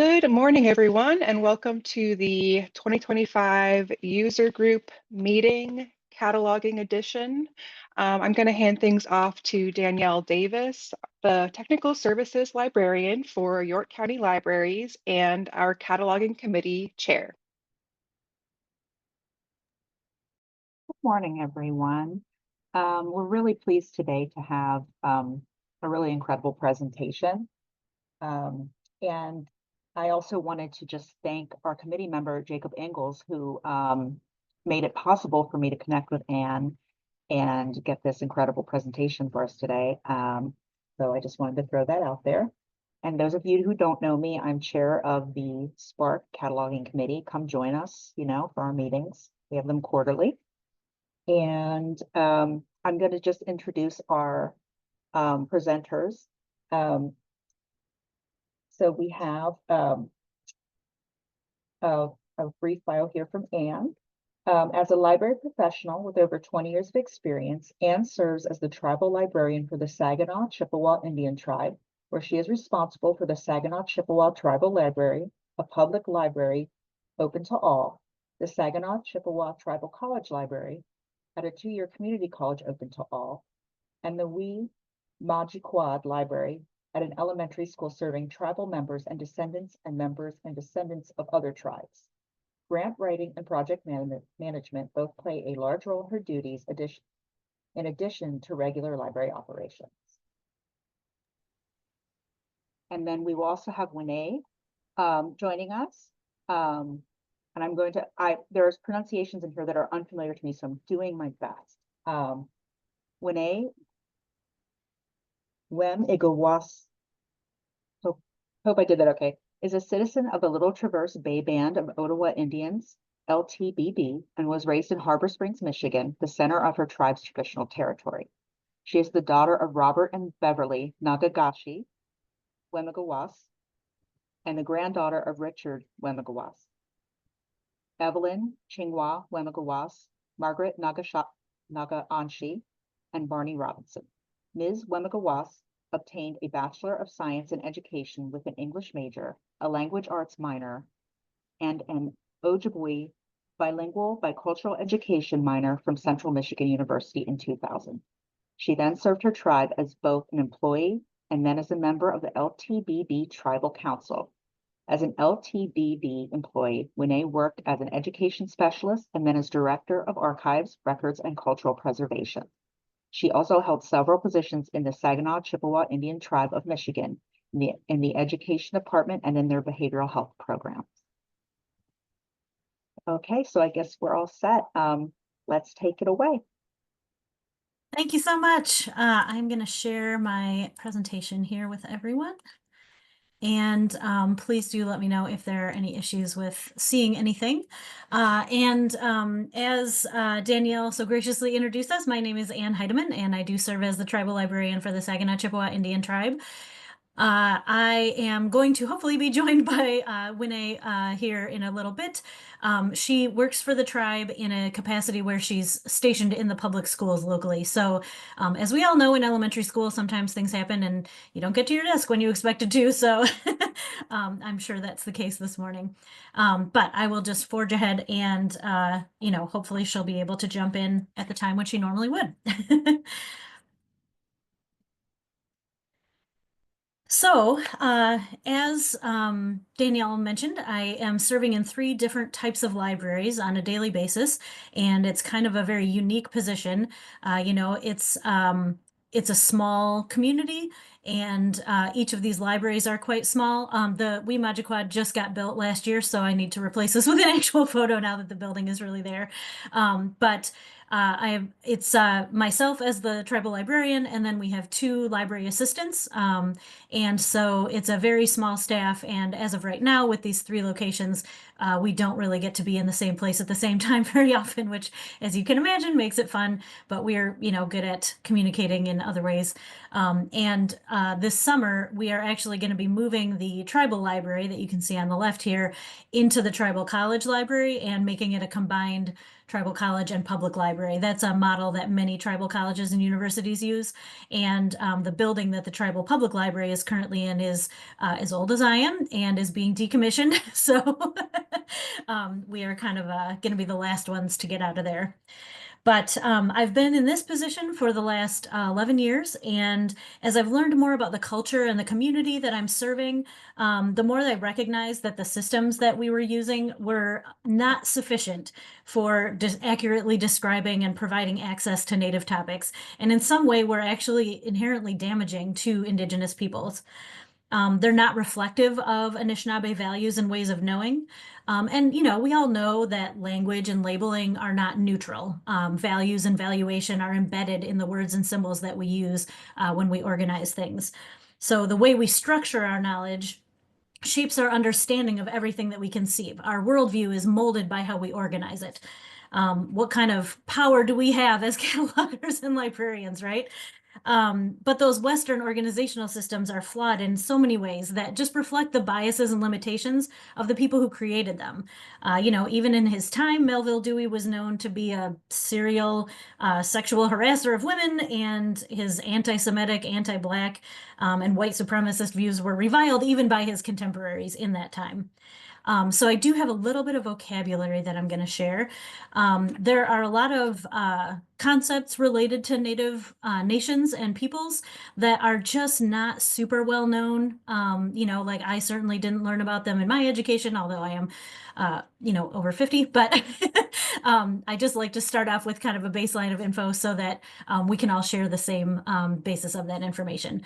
Good morning, everyone, and welcome to the 2025 User Group Meeting Cataloging Edition. I'm going to hand things off to Danielle Davis, the Technical Services Librarian for York County Libraries and our Cataloging Committee Chair. Good morning, everyone. We're really pleased today to have a really incredible presentation. And I also wanted to just thank our committee member, Jacob Ingalls, who made it possible for me to connect with Anne and get this incredible presentation for us today. So I just wanted to throw that out there. And those of you who don't know me, I'm chair of the SPARC Cataloging Committee. Come join us, for our meetings. We have them quarterly. And I'm going to just introduce our presenters. So we have a brief bio here from Anne. As a library professional with over 20 years of experience, Anne serves as the tribal librarian for the Saginaw Chippewa Indian Tribe, where she is responsible for the Saginaw Chippewa Tribal Library, a public library open to all, the Saginaw Chippewa Tribal College Library, at a 2-year community college open to all, and the Maawn Library at an elementary school serving tribal members and descendants and members and descendants of other tribes. Grant writing and project management both play a large role in her duties in addition to regular library operations. And then we will also have Winnie joining us. And I'm going to, there's pronunciations in here that are unfamiliar to me, so I'm doing my best. Winnie Wem-Igawas, hope I did that okay, is a citizen of the Little Traverse Bay Band of Ottawa Indians, LTBB, and was raised in Harbor Springs, Michigan, the center of her tribe's traditional territory. She is the daughter of Robert and Beverly Nagagashi Wem-Igawas and the granddaughter of Richard Wem-Igawas. Evelyn Chingwa Wem-Igawas, Margaret Nagaanshi, and Barney Robinson. Ms. Wem-Igawas obtained a Bachelor of Science in Education with an English major, a language arts minor, and an Ojibwe bilingual bicultural education minor from Central Michigan University in 2000. She then served her tribe as both an employee and then as a member of the LTBB Tribal Council. As an LTBB employee, Winnie worked as an education specialist and then as director of archives, records, and cultural preservation. She also held several positions in the Saginaw Chippewa Indian Tribe of Michigan, in the education department and in their behavioral health programs. Okay, so I guess we're all set. Let's take it away. Thank you so much. I'm going to share my presentation here with everyone. And please do let me know if there are any issues with seeing anything. As Danielle so graciously introduced us, my name is Anne Heidemann, and I do serve as the tribal librarian for the Saginaw Chippewa Indian Tribe. I am going to hopefully be joined by Winnie here in a little bit. She works for the tribe in a capacity where she's stationed in the public schools locally. So as we all know, in elementary school, sometimes things happen and you don't get to your desk when you expected to. So I'm sure that's the case this morning. But I will just forge ahead and, hopefully she'll be able to jump in at the time when she normally would. So, as Danielle mentioned, I am serving in 3 different types of libraries on a daily basis, and it's kind of a very unique position. It's a small community, and each of these libraries are quite small. The Weemajiquad just got built last year, so I need to replace this with an actual photo now that the building is really there. It's myself as the tribal librarian, and then we have 2 library assistants. And so it's a very small staff. And as of right now, with these 3 locations, we don't really get to be in the same place at the same time very often, which, as you can imagine, makes it fun. But we're, good at communicating in other ways. this summer, we are actually going to be moving the tribal library that you can see on the left here into the tribal college library and making it a combined tribal college and public library. That's a model that many tribal colleges and universities use. And the building that the tribal public library is currently in is as old as I am and is being decommissioned. So we are kind of going to be the last ones to get out of there. But I've been in this position for the last 11 years. And as I've learned more about the culture and the community that I'm serving, the more that I recognize that the systems that we were using were not sufficient for accurately describing and providing access to Native topics. And in some way, were actually inherently damaging to Indigenous peoples. They're not reflective of Anishinaabe values and ways of knowing. And, you know, we all know that language and labeling are not neutral. Values and valuation are embedded in the words and symbols that we use when we organize things. So the way we structure our knowledge shapes our understanding of everything that we conceive. Our worldview is molded by how we organize it. What kind of power do we have as catalogers and librarians, right? But those Western organizational systems are flawed in so many ways that just reflect the biases and limitations of the people who created them. You know, even in his time, Melville Dewey was known to be a serial sexual harasser of women, and his anti-Semitic, anti-Black, and white supremacist views were reviled even by his contemporaries in that time. So I do have a little bit of vocabulary that I'm going to share. There are a lot of concepts related to Native nations and peoples that are just not super well known. You know, like I certainly didn't learn about them in my education, although I am, you know, over 50, but I just like to start off with kind of a baseline of info so that we can all share the same basis of that information.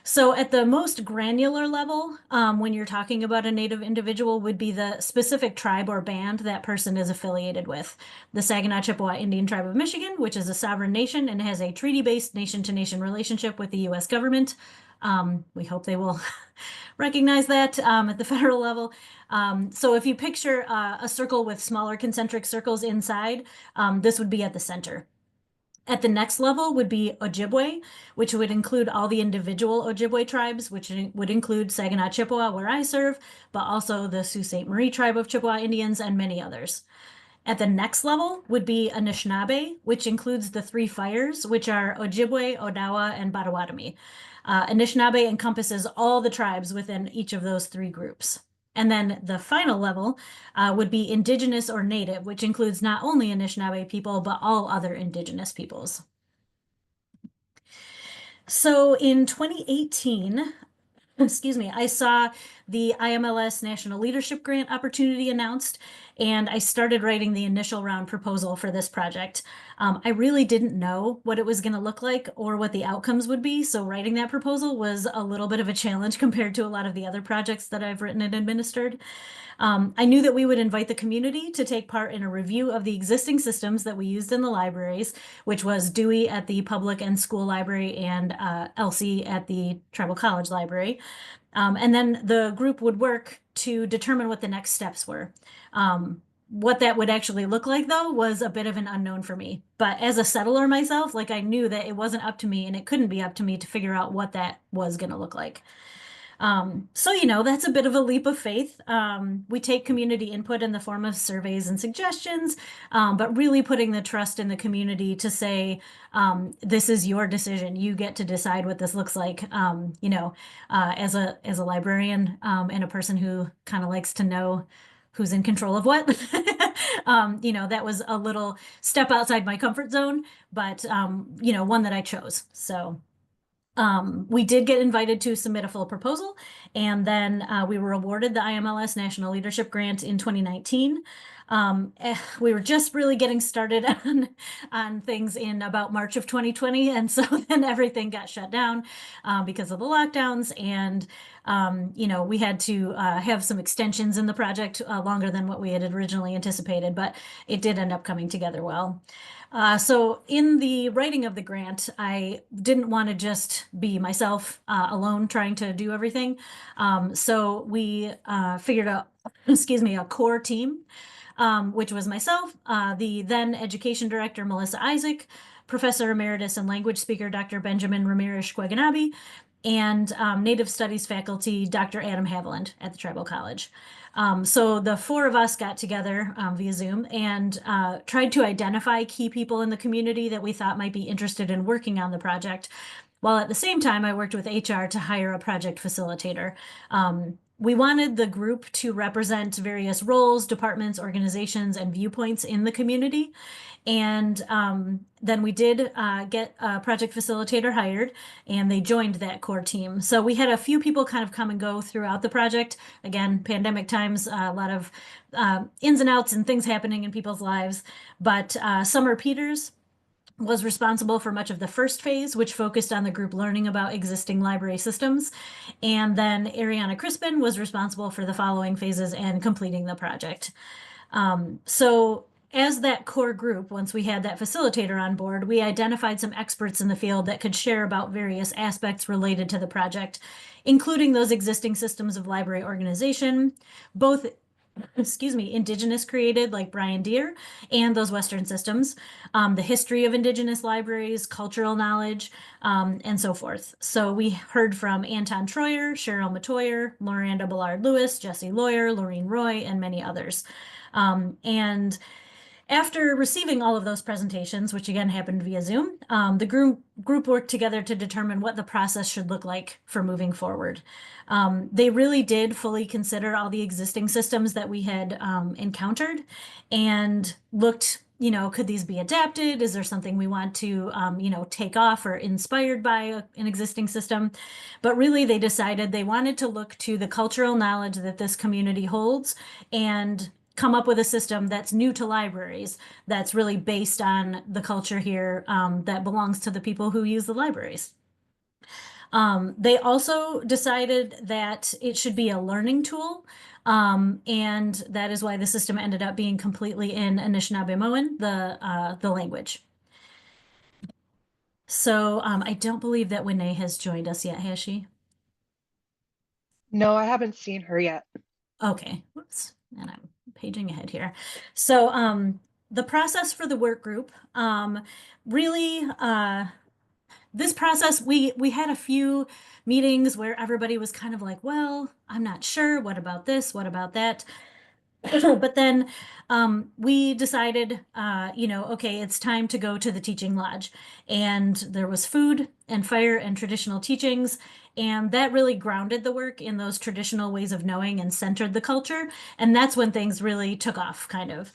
So at the most granular level, when you're talking about a Native individual, would be the specific tribe or band that person is affiliated with. The Saginaw Chippewa Indian Tribe of Michigan, which is a sovereign nation and has a treaty-based nation-to-nation relationship with the U.S. government. We hope they will recognize that at the federal level. So if you picture a circle with smaller concentric circles inside, this would be at the center. At the next level would be Ojibwe, which would include all the individual Ojibwe tribes, which would include Saginaw Chippewa, where I serve, but also the Sault Ste. Marie tribe of Chippewa Indians and many others. At the next level would be Anishinaabe, which includes the three fires, which are Ojibwe, Odawa, and Potawatomi. Anishinaabe encompasses all the tribes within each of those three groups. And then the final level would be Indigenous or Native, which includes not only Anishinaabe people, but all other Indigenous peoples. So in 2018, excuse me, I saw the IMLS National Leadership Grant opportunity announced, and I started writing the initial round proposal for this project. I really didn't know what it was going to look like or what the outcomes would be, so writing that proposal was a little bit of a challenge compared to a lot of the other projects that I've written and administered. I knew that we would invite the community to take part in a review of the existing systems that we used in the libraries, which was Dewey at the public and school library and LC at the tribal college library. And then the group would work to determine what the next steps were. What that would actually look like, though, was a bit of an unknown for me. But as a settler myself, like I knew that it wasn't up to me and it couldn't be up to me to figure out what that was going to look like. So, you know, that's a bit of a leap of faith. We take community input in the form of surveys and suggestions, but really putting the trust in the community to say, this is your decision. You get to decide what this looks like. You know, as a librarian and a person who kind of likes to know who's in control of what. You know, that was a little step outside my comfort zone, but, you know, one that I chose. So we did get invited to submit a full proposal, and then we were awarded the IMLS National Leadership Grant in 2019. We were just really getting started on things in about March of 2020, and so then everything got shut down because of the lockdowns, and you know, we had to have some extensions in the project longer than what we had originally anticipated, but it did end up coming together well. So in the writing of the grant, I didn't want to just be myself alone trying to do everything. So we figured out, excuse me, a core team, which was myself, the then education director, Melissa Isaac, Professor Emeritus and language speaker, Dr. Benjamin Ramirez Schweganabe, and Native Studies faculty, Dr. Adam Haviland at the Tribal College. So the four of us got together via Zoom and tried to identify key people in the community that we thought might be interested in working on the project, while at the same time I worked with HR to hire a project facilitator. We wanted the group to represent various roles, departments, organizations, and viewpoints in the community. And then we did get a project facilitator hired, and they joined that core team. So we had a few people kind of come and go throughout the project. Again, pandemic times, a lot of ins and outs and things happening in people's lives. But Summer Peters was responsible for much of the first phase, which focused on the group learning about existing library systems. And then Ariana Crispin was responsible for the following phases and completing the project. So as that core group, once we had that facilitator on board, we identified some experts in the field that could share about various aspects related to the project, including those existing systems of library organization, both Indigenous created like Brian Deere and those Western systems, the history of Indigenous libraries, cultural knowledge, and so forth. So we heard from Anton Troyer, Cheryl Matoyer, Miranda Ballard Lewis, Jesse Lawyer, Laureen Roy, and many others. And after receiving all of those presentations, which again happened via Zoom, the group worked together to determine what the process should look like for moving forward. They really did fully consider all the existing systems that we had encountered and looked, could these be adapted? Is there something we want to, take off or inspired by an existing system? But really, they decided they wanted to look to the cultural knowledge that this community holds and come up with a system that's new to libraries, that's really based on the culture here, that belongs to the people who use the libraries. They also decided that it should be a learning tool, and that is why the system ended up being completely in Anishinaabe the language. So I don't believe that Winnie has joined us yet, has she? No, I haven't seen her yet. Okay, whoops, and I'm paging ahead here. So the process for the work group, really, this process, we had a few meetings where everybody was kind of like, well, I'm not sure, what about this, what about that? But then we decided, okay, it's time to go to the teaching lodge. And there was food and fire and traditional teachings. And that really grounded the work in those traditional ways of knowing and centered the culture. And that's when things really took off, kind of.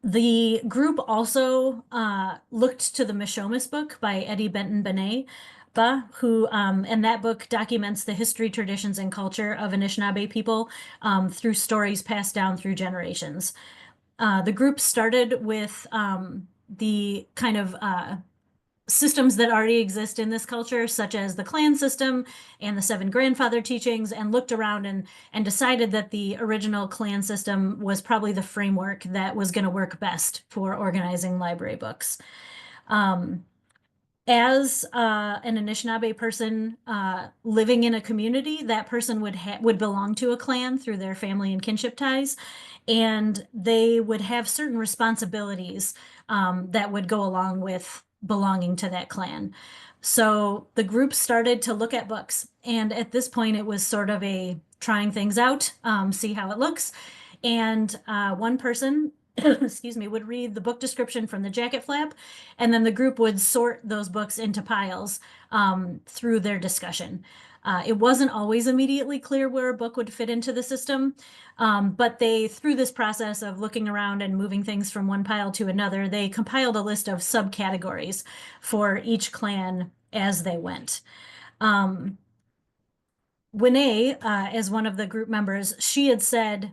The group also looked to the Mishomis book by Eddie Benton Benet, who, and that book documents the history, traditions, and culture of Anishinaabe people through stories passed down through generations. The group started with the kind of systems that already exist in this culture, such as the clan system and the 7 grandfather teachings, and looked around and decided that the original clan system was probably the framework that was going to work best for organizing library books. As an Anishinaabe person living in a community, that person would belong to a clan through their family and kinship ties, and they would have certain responsibilities that would go along with belonging to that clan. So the group started to look at books, and at this point it was sort of a trying things out, see how it looks. And one person excuse me, would read the book description from the jacket flap, and then the group would sort those books into piles through their discussion. It wasn't always immediately clear where a book would fit into the system, but through this process of looking around and moving things from one pile to another, they compiled a list of subcategories for each clan as they went. Winnie, as one of the group members, she had said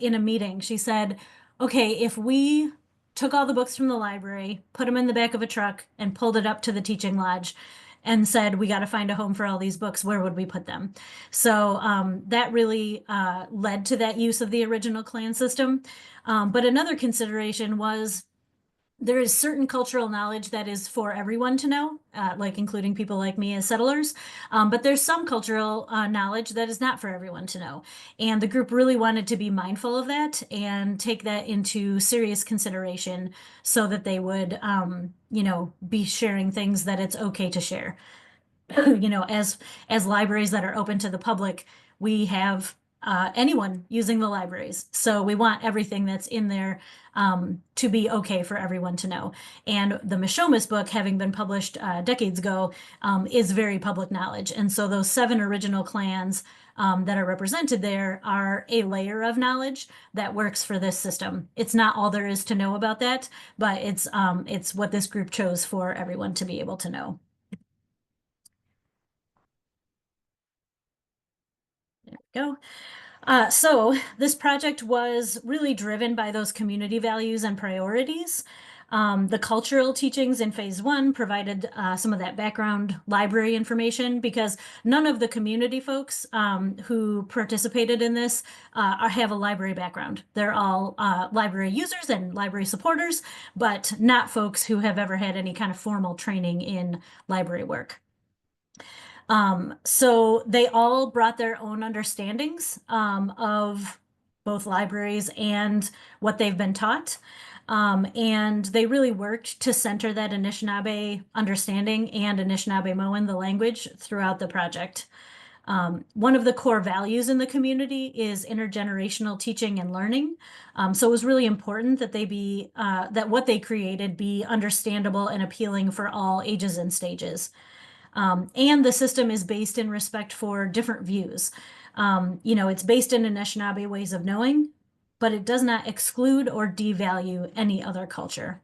in a meeting, she said, okay, if we took all the books from the library, put them in the back of a truck, and pulled it up to the teaching lodge and said, we got to find a home for all these books, where would we put them? So that really led to that use of the original clan system. But another consideration was there is certain cultural knowledge that is for everyone to know, like including people like me as settlers. But there's some cultural knowledge that is not for everyone to know. And the group really wanted to be mindful of that and take that into serious consideration so that they would, be sharing things that it's okay to share. as libraries that are open to the public, we have anyone using the libraries. So we want everything that's in there to be okay for everyone to know. And the Mishomis book, having been published decades ago, is very public knowledge. And so those 7 original clans that are represented there are a layer of knowledge that works for this system. It's not all there is to know about that, but it's what this group chose for everyone to be able to know. There we go. So this project was really driven by those community values and priorities. The cultural teachings in phase 1 provided some of that background library information, because none of the community folks who participated in this have a library background. They're all library users and library supporters, but not folks who have ever had any kind of formal training in library work. So they all brought their own understandings of both libraries and what they've been taught. And they really worked to center that Anishinaabe understanding and Anishinaabe-Moan, the language, throughout the project. One of the core values in the community is intergenerational teaching and learning. So it was really important that that what they created be understandable and appealing for all ages and stages. And the system is based in respect for different views. It's based in Anishinaabe ways of knowing, but it does not exclude or devalue any other culture.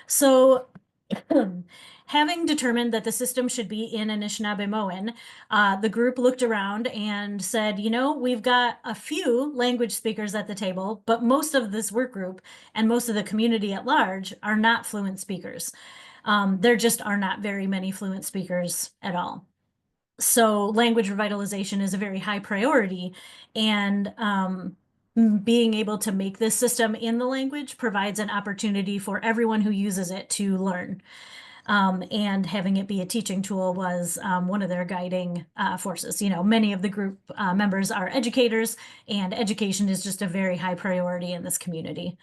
So having determined that the system should be in Anishinaabe-Moan, the group looked around and said, we've got a few language speakers at the table, but most of this work group and most of the community at large are not fluent speakers. There just are not very many fluent speakers at all. So language revitalization is a very high priority, and being able to make this system in the language provides an opportunity for everyone who uses it to learn. And having it be a teaching tool was one of their guiding forces. Many of the group members are educators, and education is just a very high priority in this community.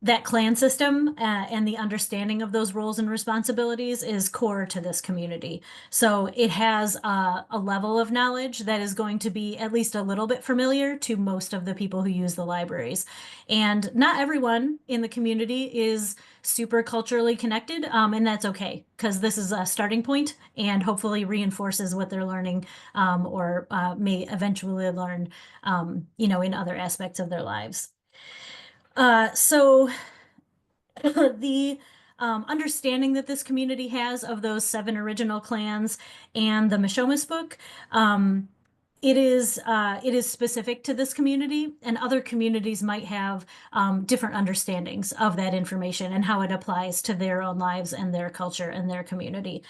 That clan system and the understanding of those roles and responsibilities is core to this community. So it has a level of knowledge that is going to be at least a little bit familiar to most of the people who use the libraries. And not everyone in the community is super culturally connected, and that's okay, because this is a starting point and hopefully reinforces what they're learning or may eventually learn, in other aspects of their lives. So the understanding that this community has of those 7 original clans and the Mishomis book, it is specific to this community, and other communities might have different understandings of that information and how it applies to their own lives and their culture and their community.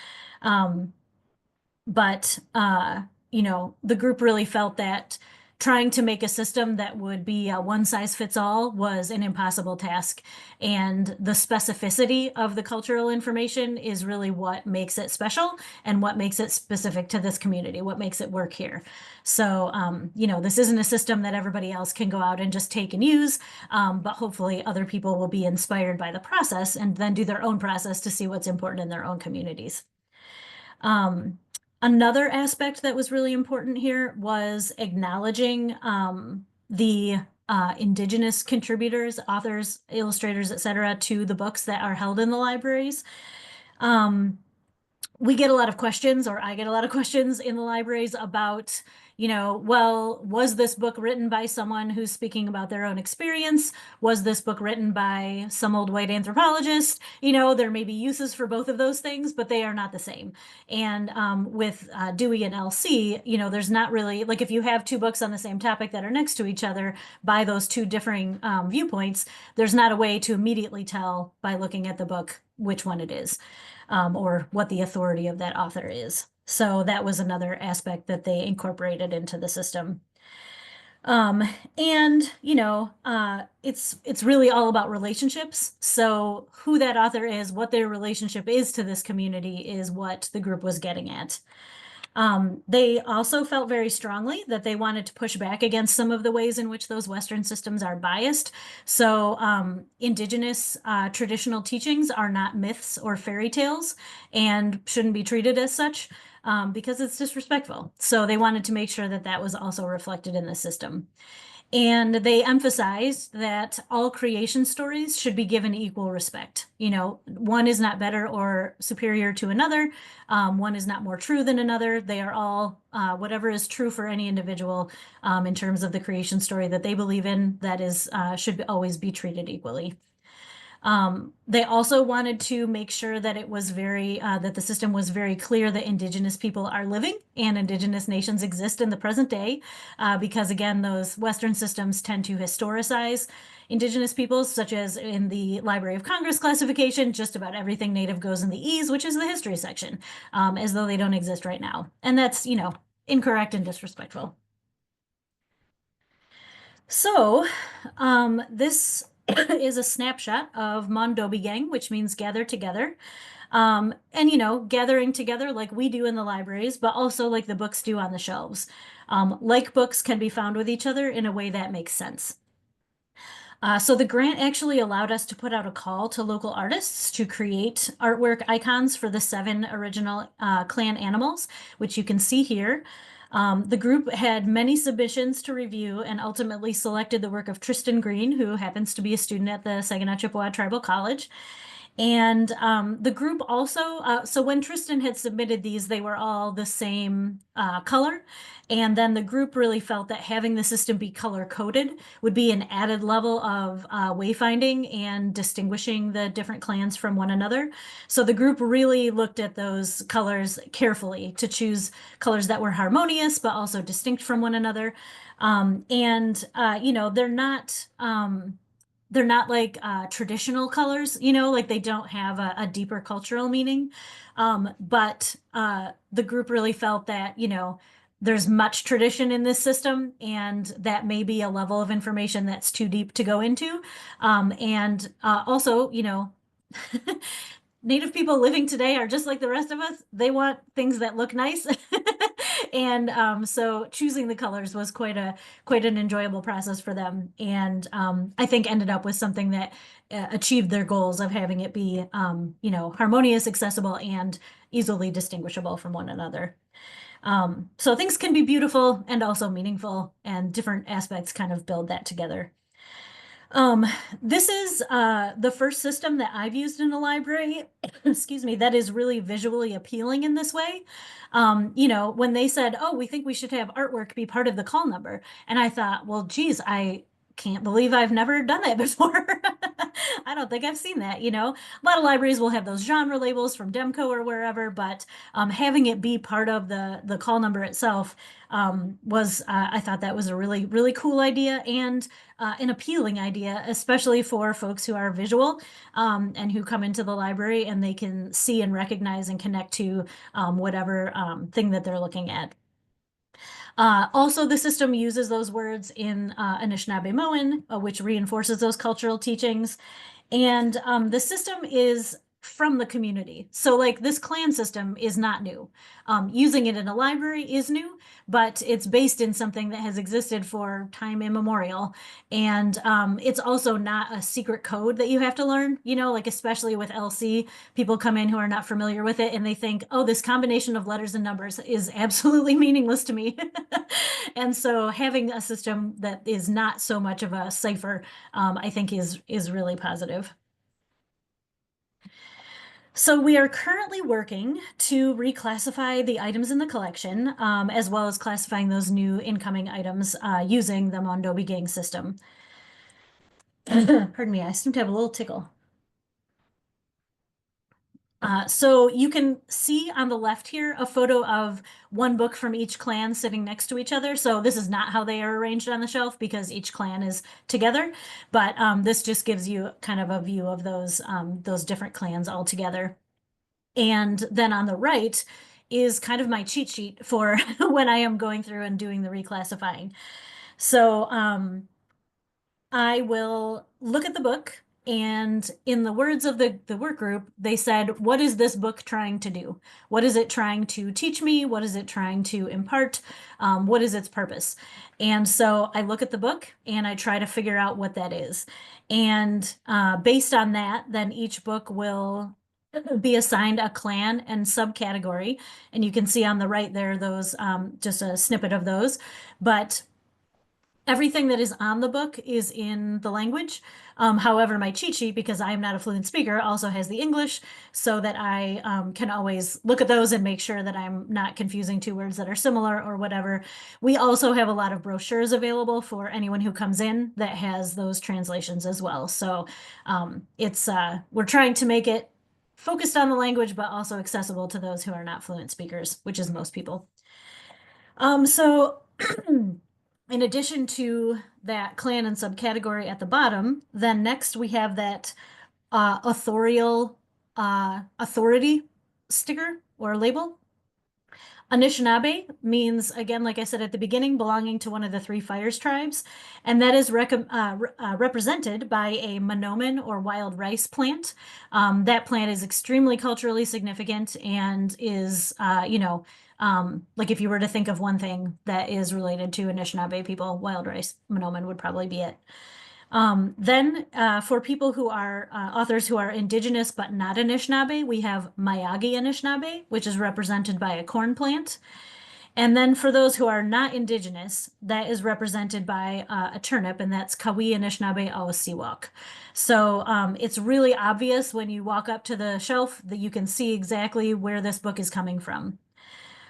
But the group really felt that trying to make a system that would be a one-size-fits-all was an impossible task. And the specificity of the cultural information is really what makes it special and what makes it specific to this community, what makes it work here. So, this isn't a system that everybody else can go out and just take and use, but hopefully other people will be inspired by the process and then do their own process to see what's important in their own communities. Another aspect that was really important here was acknowledging the Indigenous contributors, authors, illustrators, etc., to the books that are held in the libraries. We get a lot of questions, or I get a lot of questions in the libraries about, well, was this book written by someone who's speaking about their own experience? Was this book written by some old white anthropologist? There may be uses for both of those things, but they are not the same. And with Dewey and LC, there's not really, like, if you have 2 books on the same topic that are next to each other by those 2 differing viewpoints, there's not a way to immediately tell by looking at the book which one it is. Or what the authority of that author is. So that was another aspect that they incorporated into the system. And it's really all about relationships. So who that author is, what their relationship is to this community is what the group was getting at. They also felt very strongly that they wanted to push back against some of the ways in which those Western systems are biased. So Indigenous traditional teachings are not myths or fairy tales and shouldn't be treated as such because it's disrespectful. So they wanted to make sure that that was also reflected in the system. And they emphasized that all creation stories should be given equal respect. You know, one is not better or superior to another. One is not more true than another. They are all whatever is true for any individual in terms of the creation story that they believe in, that is should always be treated equally. They also wanted to make sure that it was that the system was very clear that Indigenous people are living and Indigenous nations exist in the present day, because again, those Western systems tend to historicize Indigenous peoples, such as in the Library of Congress classification, just about everything Native goes in the E's, which is the history section, as though they don't exist right now. And that's, you know, incorrect and disrespectful. So this is a snapshot of Maawn Doobiigeng, which means gather together. And, you know, gathering together like we do in the libraries, but also like the books do on the shelves. Like books can be found with each other in a way that makes sense. So the grant actually allowed us to put out a call to local artists to create artwork icons for the 7 original clan animals, which you can see here. The group had many submissions to review and ultimately selected the work of Tristan Green, who happens to be a student at the Saginaw Chippewa Tribal College. And the group also, so when Tristan had submitted these, they were all the same color. And then the group really felt that having the system be color coded would be an added level of wayfinding and distinguishing the different clans from one another. So the group really looked at those colors carefully to choose colors that were harmonious, but also distinct from one another. You know, they're not like traditional colors, you know, like they don't have a deeper cultural meaning. But the group really felt that, you know, there's much tradition in this system, and that may be a level of information that's too deep to go into. Also, you know, Native people living today are just like the rest of us. They want things that look nice. And so choosing the colors was quite an enjoyable process for them. And I think ended up with something that achieved their goals of having it be, you know, harmonious, accessible, and easily distinguishable from one another. So things can be beautiful and also meaningful, and different aspects kind of build that together. This is the first system that I've used in a library, excuse me, that is really visually appealing in this way. You know, when they said, oh, we think we should have artwork be part of the call number. And I thought, well, geez, I can't believe I've never done that before. I don't think I've seen that, you know. A lot of libraries will have those genre labels from Demco or wherever, but having it be part of the call number itself was, I thought that was a really, really cool idea, and an appealing idea, especially for folks who are visual and who come into the library and they can see and recognize and connect to whatever thing that they're looking at. Also, the system uses those words in Anishinaabe Maawn, which reinforces those cultural teachings. And the system is from the community. So like this clan system is not new. Using it in a library is new, but it's based in something that has existed for time immemorial. And it's also not a secret code that you have to learn, you know, like especially with LC, people come in who are not familiar with it and they think, oh, this combination of letters and numbers is absolutely meaningless to me. And so having a system that is not so much of a cipher, I think is really positive. So we are currently working to reclassify the items in the collection, as well as classifying those new incoming items using the Maawn Doobiigeng system. Pardon me, I seem to have a little tickle. So you can see on the left here a photo of one book from each clan sitting next to each other. So this is not how they are arranged on the shelf because each clan is together, but this just gives you kind of a view of those different clans all together. And then on the right is kind of my cheat sheet for when I am going through and doing the reclassifying. So I will look at the book And in the words of the work group, they said, what is this book trying to do? What is it trying to teach me? What is it trying to impart? What is its purpose? And so I look at the book and I try to figure out what that is. And based on that, then each book will be assigned a clan and subcategory. And you can see on the right there, those, just a snippet of those. But everything that is on the book is in the language. However, my cheat sheet, because I am not a fluent speaker, also has the English, so that I can always look at those and make sure that I'm not confusing two words that are similar or whatever. We also have a lot of brochures available for anyone who comes in that has those translations as well. So we're trying to make it focused on the language, but also accessible to those who are not fluent speakers, which is most people. So in addition to that clan and subcategory at the bottom, then next we have that authorial authority sticker or label. Anishinaabe means, again, like I said at the beginning, belonging to one of the three fires tribes, and that is represented by a monoman or wild rice plant. That plant is extremely culturally significant and is, like if you were to think of one thing that is related to Anishinaabe people, wild rice monoman would probably be it. Then for people who are authors who are Indigenous but not Anishinaabe, we have Mayagi Anishinaabe, which is represented by a corn plant. And then for those who are not Indigenous, that is represented by a turnip, and that's Kawi Anishinaabe Awasiwak. So it's really obvious when you walk up to the shelf that you can see exactly where this book is coming from.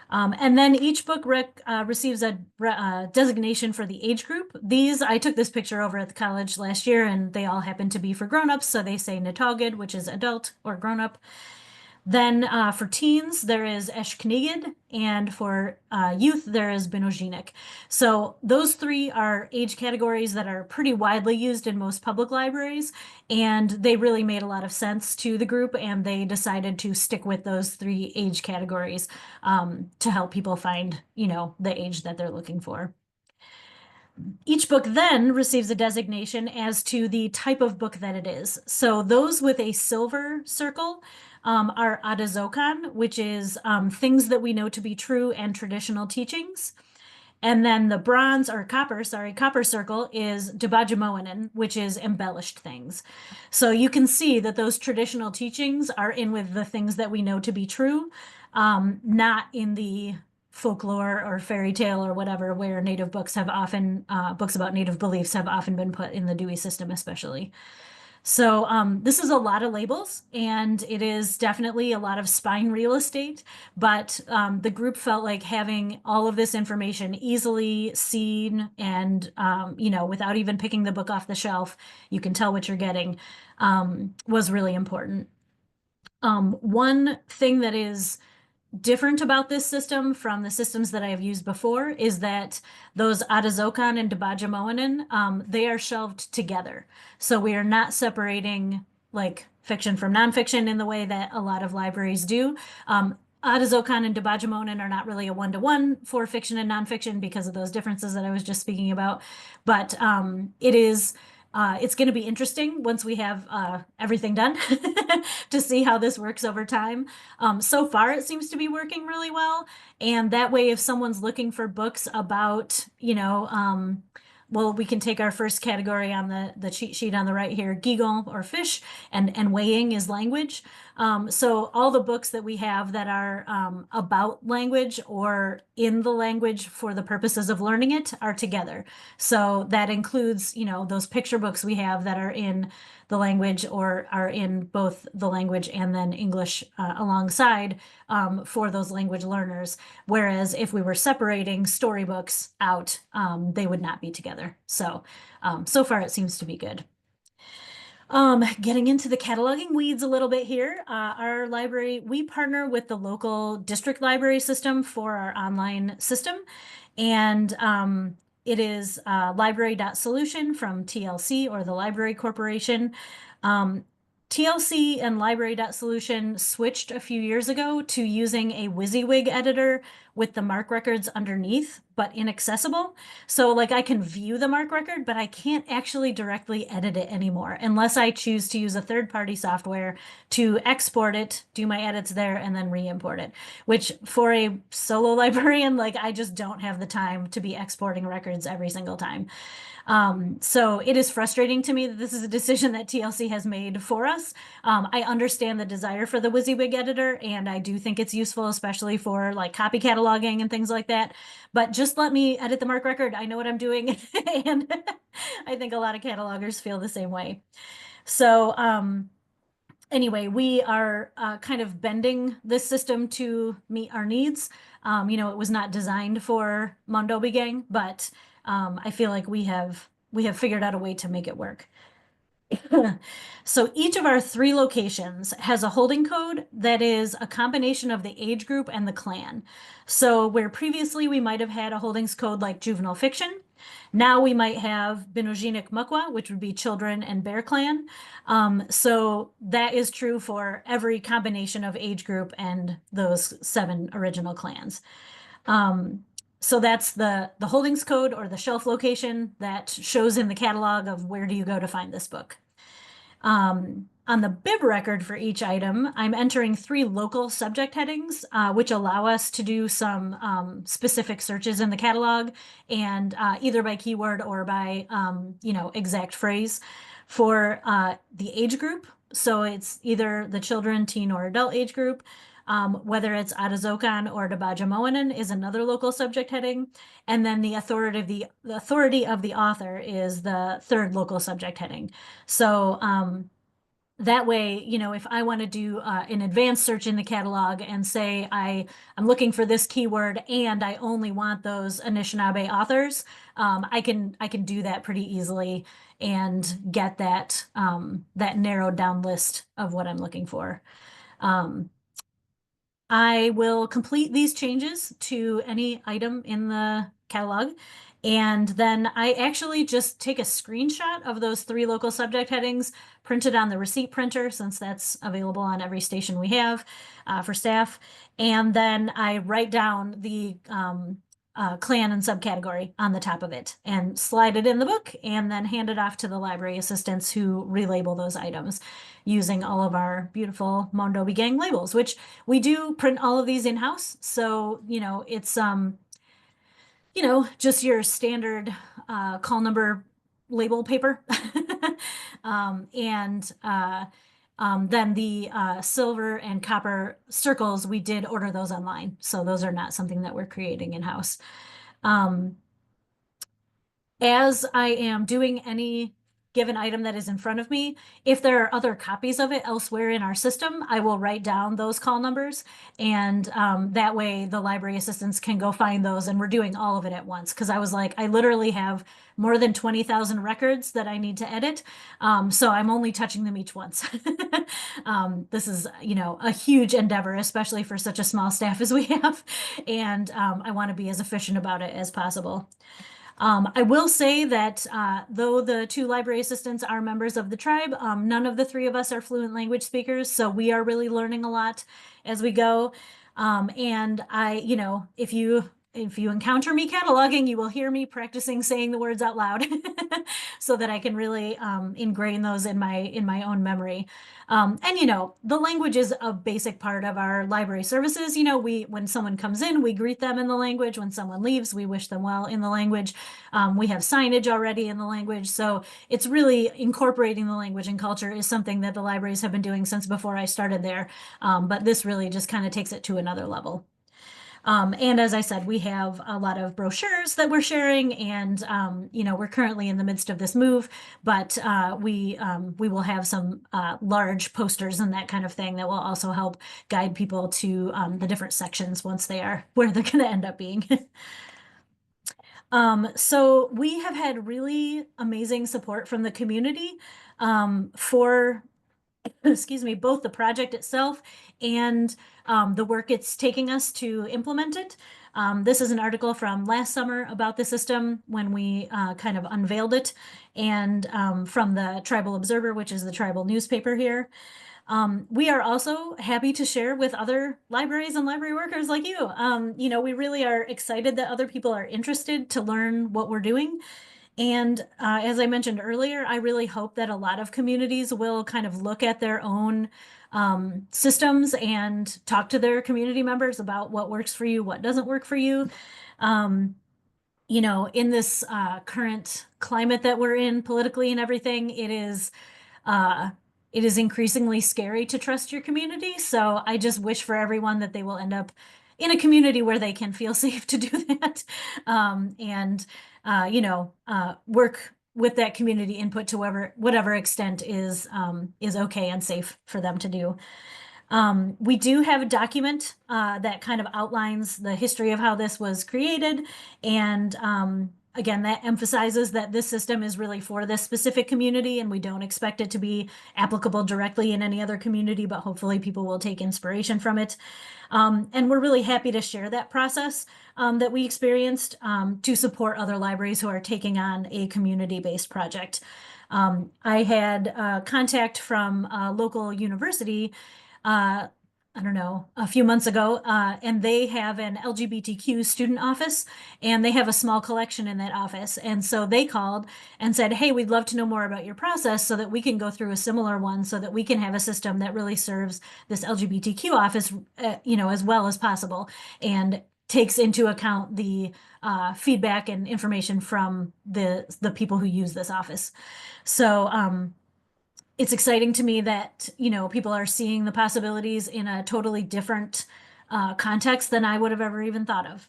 And then each book receives a designation for the age group. These, I took this picture over at the college last year, and they all happen to be for grown-ups. So they say Natogid, which is adult or grown-up. Then for teens, there is Eshknigid, and for youth, there is Binojinik. So those three are age categories that are pretty widely used in most public libraries, and they really made a lot of sense to the group, and they decided to stick with those three age categories to help people find, the age that they're looking for. Each book then receives a designation as to the type of book that it is. So those with a silver circle are Adazokan, which is things that we know to be true and traditional teachings. And then the bronze or copper circle is Debajimoanan, which is embellished things. So you can see that those traditional teachings are in with the things that we know to be true, not in the folklore or fairy tale or whatever, where Native books have often, books about Native beliefs have often been put in the Dewey system, especially. So this is a lot of labels, and it is definitely a lot of spine real estate, but the group felt like having all of this information easily seen and, without even picking the book off the shelf, you can tell what you're getting, was really important. One thing that is different about this system from the systems that I have used before is that those Adazokan and Debajimoanan, they are shelved together. So we are not separating like fiction from nonfiction in the way that a lot of libraries do. Adazokan and Debajimoanan are not really a one-to-one for fiction and nonfiction because of those differences that I was just speaking about. But it's going to be interesting once we have everything done to see how this works over time. So far, it seems to be working really well. And that way, if someone's looking for books about, well, we can take our first category on the cheat sheet on the right here, Gigong or fish, and weighing is language. So all the books that we have that are about language or in the language for the purposes of learning it are together. So that includes, those picture books we have that are in the language or are in both the language and then English alongside for those language learners. Whereas if we were separating storybooks out, they would not be together. So, so far it seems to be good. Getting into the cataloging weeds a little bit here, our library, we partner with the local district library system for our online system. And it is library.solution from TLC or the Library Corporation. TLC and library.solution switched a few years ago to using a WYSIWYG editor, with the MARC records underneath, but inaccessible. So like I can view the MARC record, but I can't actually directly edit it anymore unless I choose to use a third-party software to export it, do my edits there, and then re-import it, which for a solo librarian, like I just don't have the time to be exporting records every single time. So it is frustrating to me that this is a decision that TLC has made for us. I understand the desire for the WYSIWYG editor, and I do think it's useful, especially for like copy cataloging and things like that. But just let me edit the MARC record. I know what I'm doing. And I think a lot of catalogers feel the same way. So anyway, we are kind of bending this system to meet our needs. You know, it was not designed for Maawn Doobiigeng, but I feel like we have figured out a way to make it work. So each of our 3 locations has a holding code that is a combination of the age group and the clan. So where previously we might have had a holdings code like juvenile fiction, now we might have Binojinik Mukwa, which would be children and bear clan. So that is true for every combination of age group and those 7 original clans. So that's the holdings code or the shelf location that shows in the catalog of where do you go to find this book. On the bib record for each item, I'm entering 3 local subject headings, which allow us to do some specific searches in the catalog, and either by keyword or by you know, exact phrase for the age group. So it's either the children, teen, or adult age group. Whether it's Atazokan or Dabajamoanan is another local subject heading. And then the authority of the author is the 3rd local subject heading. So that way, you know, if I want to do an advanced search in the catalog and say I'm looking for this keyword and I only want those Anishinaabe authors, I can do that pretty easily and get that that narrowed down list of what I'm looking for. I will complete these changes to any item in the catalog, and then I actually just take a screenshot of those 3 local subject headings, print it on the receipt printer, since that's available on every station we have for staff, and then I write down the clan and subcategory on the top of it and slide it in the book and then hand it off to the library assistants who relabel those items using all of our beautiful Maawn Doobiigeng labels, which we do print all of these in-house. So, you know, it's, you know, just your standard call number label paper. Then the silver and copper circles, we did order those online. So those are not something that we're creating in-house. As I am doing any given item that is in front of me, if there are other copies of it elsewhere in our system, I will write down those call numbers, and that way the library assistants can go find those, and we're doing all of it at once, because I was like, I literally have more than 20,000 records that I need to edit, so I'm only touching them each once. This is, you know, a huge endeavor, especially for such a small staff as we have, and I want to be as efficient about it as possible. I will say that though the 2 library assistants are members of the tribe, none of the 3 of us are fluent language speakers, so we are really learning a lot as we go. And you know, if you encounter me cataloging, you will hear me practicing saying the words out loud so that I can really ingrain those in my own memory. And, you know, the language is a basic part of our library services. You know, when someone comes in, we greet them in the language. When someone leaves, we wish them well in the language. We have signage already in the language. So it's really incorporating the language and culture is something that the libraries have been doing since before I started there. But this really just kind of takes it to another level. And as I said, we have a lot of brochures that we're sharing, and you know, we're currently in the midst of this move, but we will have some large posters and that kind of thing that will also help guide people to the different sections once they are where they're going to end up being. So we have had really amazing support from the community for excuse me, both the project itself and the work it's taking us to implement it. This is an article from last summer about the system when we kind of unveiled it, and from the Tribal Observer, which is the tribal newspaper here. We are also happy to share with other libraries and library workers like you. You know, we really are excited that other people are interested to learn what we're doing. And as I mentioned earlier, I really hope that a lot of communities will kind of look at their own systems and talk to their community members about what works for you, what doesn't work for you. You know, in this current climate that we're in politically and everything, it is increasingly scary to trust your community. So I just wish for everyone that they will end up in a community where they can feel safe to do that. And you know, work with that community input to whatever extent is okay and safe for them to do. We do have a document that kind of outlines the history of how this was created. And again, that emphasizes that this system is really for this specific community, and we don't expect it to be applicable directly in any other community, but hopefully people will take inspiration from it. And we're really happy to share that process that we experienced to support other libraries who are taking on a community-based project. I had contact from a local university I don't know, a few months ago, and they have an LGBTQ student office, and they have a small collection in that office. And so they called and said, hey, we'd love to know more about your process so that we can go through a similar one so that we can have a system that really serves this LGBTQ office, you know, as well as possible, and takes into account the feedback and information from the people who use this office. So it's exciting to me that, you know, people are seeing the possibilities in a totally different context than I would have ever even thought of.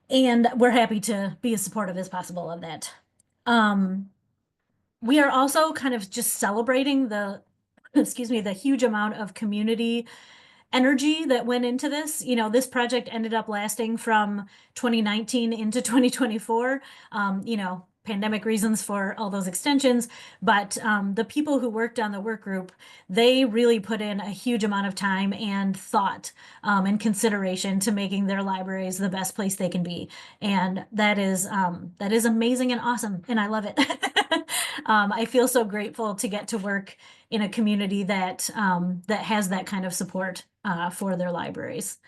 And we're happy to be as supportive as possible of that. We are also kind of just celebrating the, excuse me, the huge amount of community energy that went into this. You know, this project ended up lasting from 2019 into 2024. You know, pandemic reasons for all those extensions, but the people who worked on the work group, they really put in a huge amount of time and thought and consideration to making their libraries the best place they can be. And that is amazing and awesome, and I love it. I feel so grateful to get to work in a community that that has that kind of support for their libraries.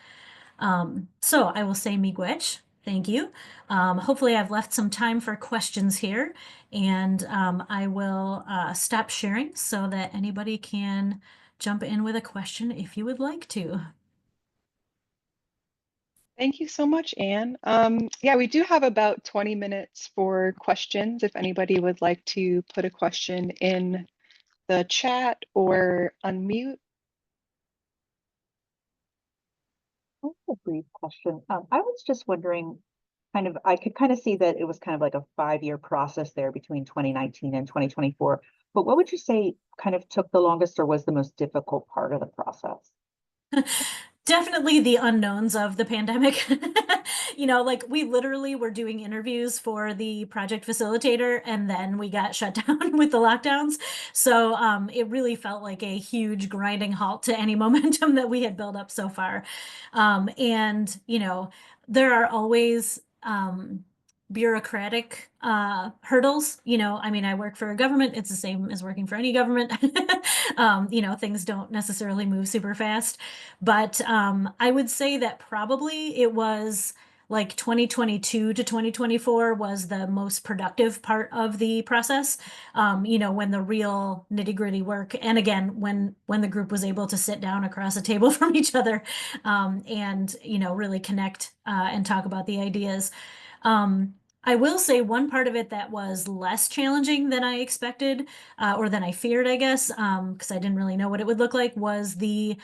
So I will say miigwech. Thank you. Hopefully I've left some time for questions here, and I will stop sharing so that anybody can jump in with a question if you would like to. Thank you so much, Anne. Yeah, we do have about 20 minutes for questions if anybody would like to put a question in the chat or unmute. I have a brief question. I was just wondering, I could kind of see that it was kind of like a 5-year process there between 2019 and 2024. But what would you say kind of took the longest or was the most difficult part of the process? Definitely the unknowns of the pandemic. You know, like we literally were doing interviews for the project facilitator, and then we got shut down with the lockdowns. So it really felt like a huge grinding halt to any momentum that we had built up so far. And, you know, there are always bureaucratic hurdles. You know, I mean, I work for a government. It's the same as working for any government. You know, things don't necessarily move super fast. But I would say that probably it was like 2022 to 2024 was the most productive part of the process. You know, when the real nitty-gritty work, and again, when the group was able to sit down across a table from each other and, you know, really connect and talk about the ideas. I will say one part of it that was less challenging than I expected, or than I feared, I guess, because I didn't really know what it would look like, was the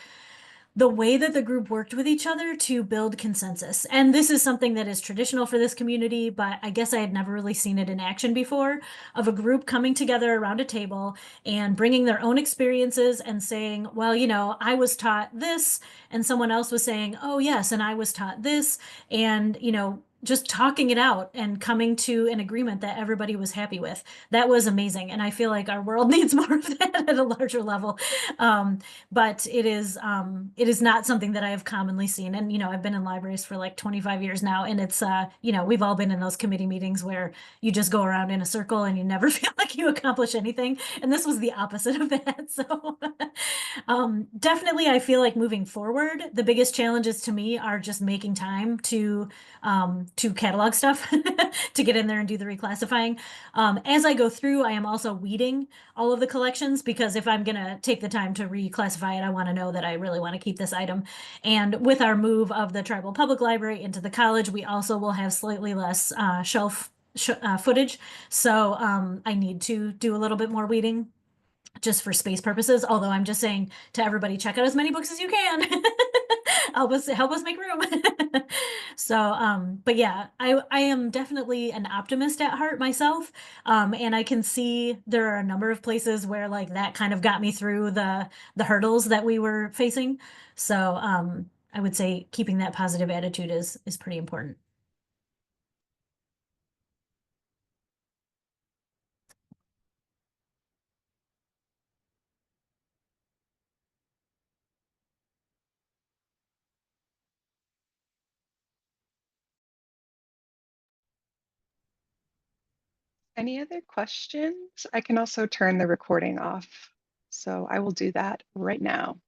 way that the group worked with each other to build consensus. And this is something that is traditional for this community, but I guess I had never really seen it in action before, of a group coming together around a table and bringing their own experiences and saying, well, you know, I was taught this, and someone else was saying, oh yes, and I was taught this, and, you know, just talking it out and coming to an agreement that everybody was happy with. That was amazing. And I feel like our world needs more of that at a larger level. But it is not something that I have commonly seen. And, you know, I've been in libraries for like 25 years now, and it's, you know, we've all been in those committee meetings where you just go around in a circle and you never feel like you accomplish anything. And this was the opposite of that. So, Definitely, I feel like moving forward, the biggest challenges to me are just making time to catalog stuff, to get in there and do the reclassifying. As I go through, I am also weeding all of the collections because if I'm gonna take the time to reclassify it, I want to know that I really want to keep this item. And with our move of the Tribal Public Library into the college, we also will have slightly less shelf footage. So I need to do a little bit more weeding just for space purposes. Although I'm just saying to everybody, check out as many books as you can. help us make room. So, but yeah, I am definitely an optimist at heart myself. And I can see there are a number of places where like that kind of got me through the hurdles that we were facing. So, I would say keeping that positive attitude is pretty important. Any other questions? I can also turn the recording off. So I will do that right now.